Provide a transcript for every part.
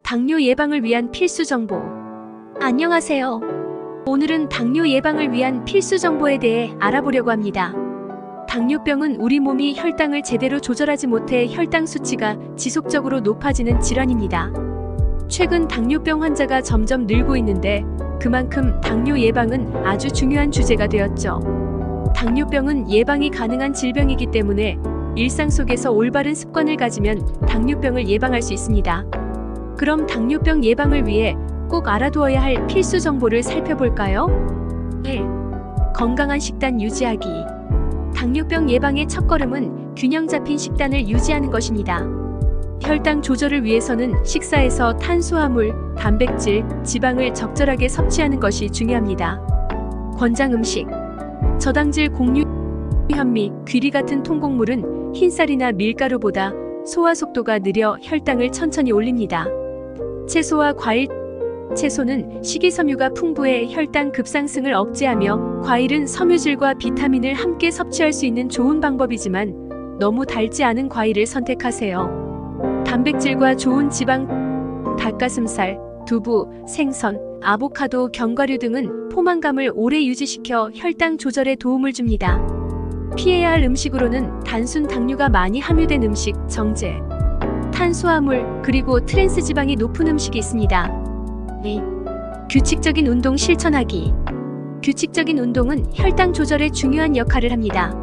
당뇨 예방을 위한 필수 정보. 안녕하세요. 오늘은 당뇨 예방을 위한 필수 정보에 대해 알아보려고 합니다. 당뇨병은 우리 몸이 혈당을 제대로 조절하지 못해 혈당 수치가 지속적으로 높아지는 질환입니다. 최근 당뇨병 환자가 점점 늘고 있는데 그만큼 당뇨 예방은 아주 중요한 주제가 되었죠. 당뇨병은 예방이 가능한 질병이기 때문에 일상 속에서 올바른 습관을 가지면 당뇨병을 예방할 수 있습니다. 그럼 당뇨병 예방을 위해 꼭 알아두어야 할 필수 정보를 살펴볼까요? 1. 건강한 식단 유지하기. 당뇨병 예방의 첫걸음은 균형 잡힌 식단을 유지하는 것입니다. 혈당 조절을 위해서는 식사에서 탄수화물, 단백질, 지방을 적절하게 섭취하는 것이 중요합니다. 권장 음식. 저당질 곡류, 현미, 귀리 같은 통곡물은 흰쌀이나 밀가루보다 소화 속도가 느려 혈당을 천천히 올립니다. 채소와 과일. 채소는 식이섬유가 풍부해 혈당 급상승을 억제하며 과일은 섬유질과 비타민을 함께 섭취할 수 있는 좋은 방법이지만 너무 달지 않은 과일을 선택하세요. 단백질과 좋은 지방. 닭가슴살, 두부, 생선, 아보카도, 견과류 등은 포만감을 오래 유지시켜 혈당 조절에 도움을 줍니다. 피해야 할 음식으로는 단순 당류가 많이 함유된 음식, 정제, 탄수화물, 그리고 트랜스 지방이 높은 음식이 있습니다. 2. 규칙적인 운동 실천하기. 규칙적인 운동은 혈당 조절에 중요한 역할을 합니다.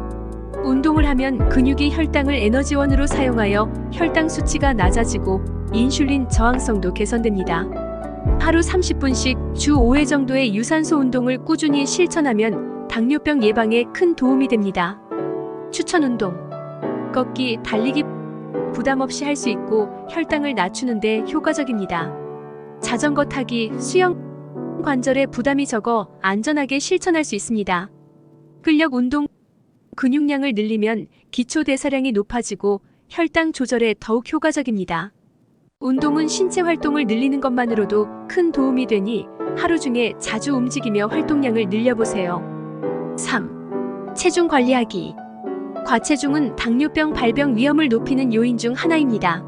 운동을 하면 근육이 혈당을 에너지원으로 사용하여 혈당 수치가 낮아지고 인슐린 저항성도 개선됩니다. 하루 30분씩 주 5회 정도의 유산소 운동을 꾸준히 실천하면 당뇨병 예방에 큰 도움이 됩니다. 추천 운동. 걷기, 달리기 부담 없이 할 수 있고 혈당을 낮추는 데 효과적입니다. 자전거 타기, 수영. 관절에 부담이 적어 안전하게 실천할 수 있습니다. 근력 운동. 근육량을 늘리면 기초 대사량이 높아지고 혈당 조절에 더욱 효과적입니다. 운동은 신체 활동을 늘리는 것만으로도 큰 도움이 되니 하루 중에 자주 움직이며 활동량을 늘려보세요. 3. 체중 관리하기. 과체중은 당뇨병 발병 위험을 높이는 요인 중 하나입니다.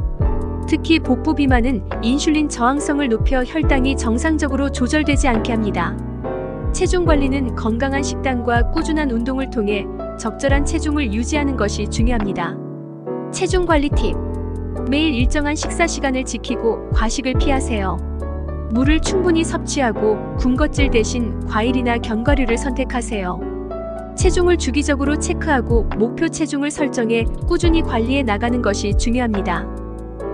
특히 복부 비만은 인슐린 저항성을 높여 혈당이 정상적으로 조절되지 않게 합니다. 체중 관리는 건강한 식단과 꾸준한 운동을 통해 적절한 체중을 유지하는 것이 중요합니다. 체중 관리 팁. 매일 일정한 식사 시간을 지키고 과식을 피하세요. 물을 충분히 섭취하고 군것질 대신 과일이나 견과류를 선택하세요. 체중을 주기적으로 체크하고 목표 체중을 설정해 꾸준히 관리해 나가는 것이 중요합니다.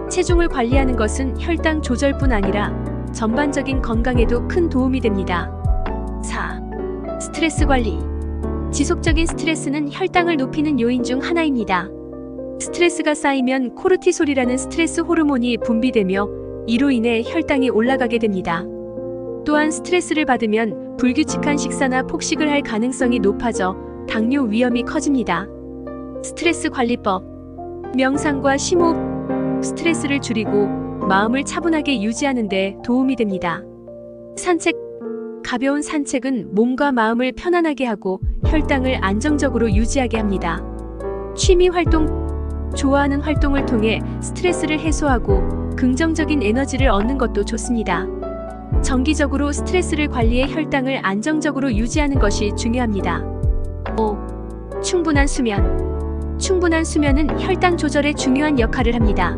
체중을 관리하는 것은 혈당 조절뿐 아니라 전반적인 건강에도 큰 도움이 됩니다. 4. 스트레스 관리. 지속적인 스트레스는 혈당을 높이는 요인 중 하나입니다. 스트레스가 쌓이면 코르티솔이라는 스트레스 호르몬이 분비되며 이로 인해 혈당이 올라가게 됩니다. 또한 스트레스를 받으면 불규칙한 식사나 폭식을 할 가능성이 높아져 당뇨 위험이 커집니다. 스트레스 관리법. 명상과 심호흡. 스트레스를 줄이고 마음을 차분하게 유지하는 데 도움이 됩니다. 산책. 가벼운 산책은 몸과 마음을 편안하게 하고 혈당을 안정적으로 유지하게 합니다. 취미 활동. 좋아하는 활동을 통해 스트레스를 해소하고 긍정적인 에너지를 얻는 것도 좋습니다. 정기적으로 스트레스를 관리해 혈당을 안정적으로 유지하는 것이 중요합니다. 5. 충분한 수면. 충분한 수면은 혈당 조절에 중요한 역할을 합니다.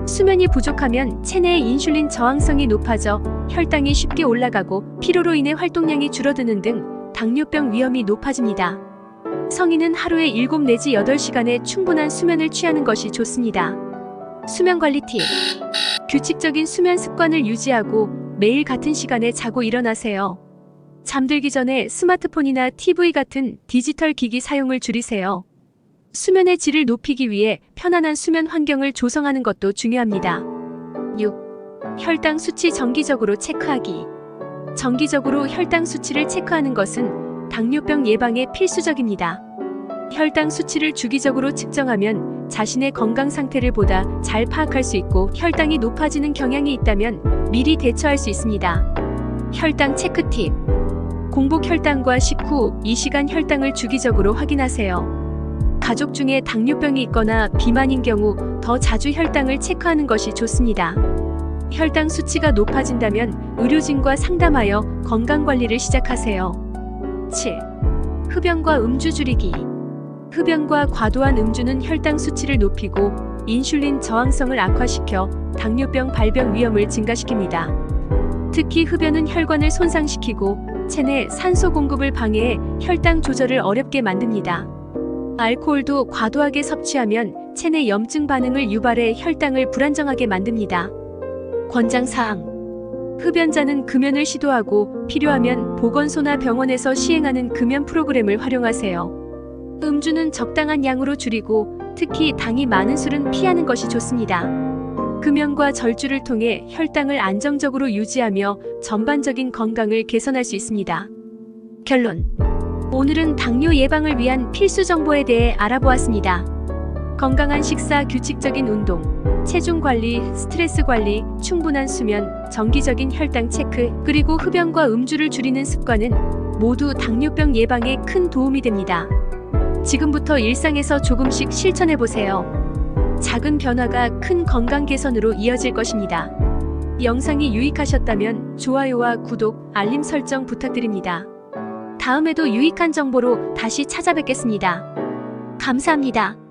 수면이 부족하면 체내의 인슐린 저항성이 높아져 혈당이 쉽게 올라가고 피로로 인해 활동량이 줄어드는 등 당뇨병 위험이 높아집니다. 성인은 하루에 7 내지 8시간의 충분한 수면을 취하는 것이 좋습니다. 수면 관리 팁. 규칙적인 수면 습관을 유지하고 매일 같은 시간에 자고 일어나세요. 잠들기 전에 스마트폰이나 TV 같은 디지털 기기 사용을 줄이세요. 수면의 질을 높이기 위해 편안한 수면 환경을 조성하는 것도 중요합니다. 6. 혈당 수치 정기적으로 체크하기. 정기적으로 혈당 수치를 체크하는 것은 당뇨병 예방에 필수적입니다. 혈당 수치를 주기적으로 측정하면 자신의 건강 상태를 보다 잘 파악할 수 있고 혈당이 높아지는 경향이 있다면 미리 대처할 수 있습니다. 혈당 체크 팁. 공복 혈당과 식후 2시간 혈당을 주기적으로 확인하세요. 가족 중에 당뇨병이 있거나 비만인 경우 더 자주 혈당을 체크하는 것이 좋습니다. 혈당 수치가 높아진다면 의료진과 상담하여 건강관리를 시작하세요. 7. 흡연과 음주 줄이기. 흡연과 과도한 음주는 혈당 수치를 높이고 인슐린 저항성을 악화시켜 당뇨병 발병 위험을 증가시킵니다. 특히 흡연은 혈관을 손상시키고 체내 산소 공급을 방해해 혈당 조절을 어렵게 만듭니다. 알코올도 과도하게 섭취하면 체내 염증 반응을 유발해 혈당을 불안정하게 만듭니다. 권장사항. 흡연자는 금연을 시도하고 필요하면 보건소나 병원에서 시행하는 금연 프로그램을 활용하세요. 음주는 적당한 양으로 줄이고 특히 당이 많은 술은 피하는 것이 좋습니다. 금연과 절주를 통해 혈당을 안정적으로 유지하며 전반적인 건강을 개선할 수 있습니다. 결론. 오늘은 당뇨 예방을 위한 필수 정보에 대해 알아보았습니다. 건강한 식사, 규칙적인 운동, 체중 관리, 스트레스 관리, 충분한 수면, 정기적인 혈당 체크, 그리고 흡연과 음주를 줄이는 습관은 모두 당뇨병 예방에 큰 도움이 됩니다. 지금부터 일상에서 조금씩 실천해보세요. 작은 변화가 큰 건강 개선으로 이어질 것입니다. 영상이 유익하셨다면 좋아요와 구독, 알림 설정 부탁드립니다. 다음에도 유익한 정보로 다시 찾아뵙겠습니다. 감사합니다.